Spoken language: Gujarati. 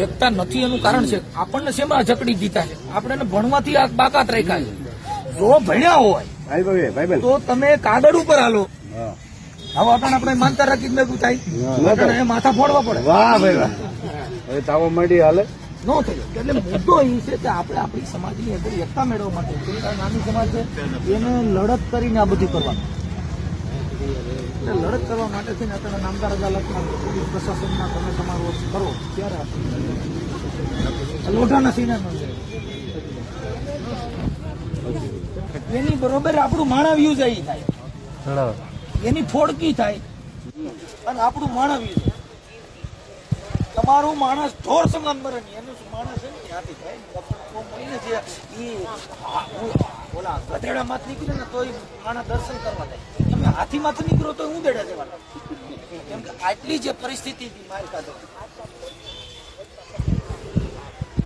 એકતા નથી એનું કારણ છે આપણને શેમાં જકડી દીધા છે, આપણે ભણવાથી આ બાકાત રાખ્યા છે. જો ભણ્યા હોય તો તમે કાગળ ઉપર હાલો. હવે આપણે માનતા રાખી મેં થાય માથા ફોડવા પડે. વાહ ભાઈ તાવો મળી હાલે ન થયો. એટલે મુદ્દો એ છે કે આપણે આપણી સમાજની અંદર એકતા મેળવવા માટે નાની સમાજ છે એને લડત કરીને આ બધું કરવાનું. એટલે લડત કરવા માટે છે ને અત્યારે નામદાર અદાલતમાં પોલીસ પ્રશાસનમાં તમે તમારું કરો ત્યારે લોઢાના સીના એની બરોબર આપણું માણાવ્યું જાય થાય, એની ફોડકી થાય અને આપણું માણાવ્યું જાય. તમારું માણસ ઢોર સમાન મરે ને એનું માણસ છે ને ત્યાંથી થાય. ઓલા ગધેડા માં નીકળે ને તો માણસ દર્શન કરવા જાય. તમે હાથી માંથી નીકળો તો હું દેડા જવાના. કેમ કે આટલી જે પરિસ્થિતિ મારી પાસે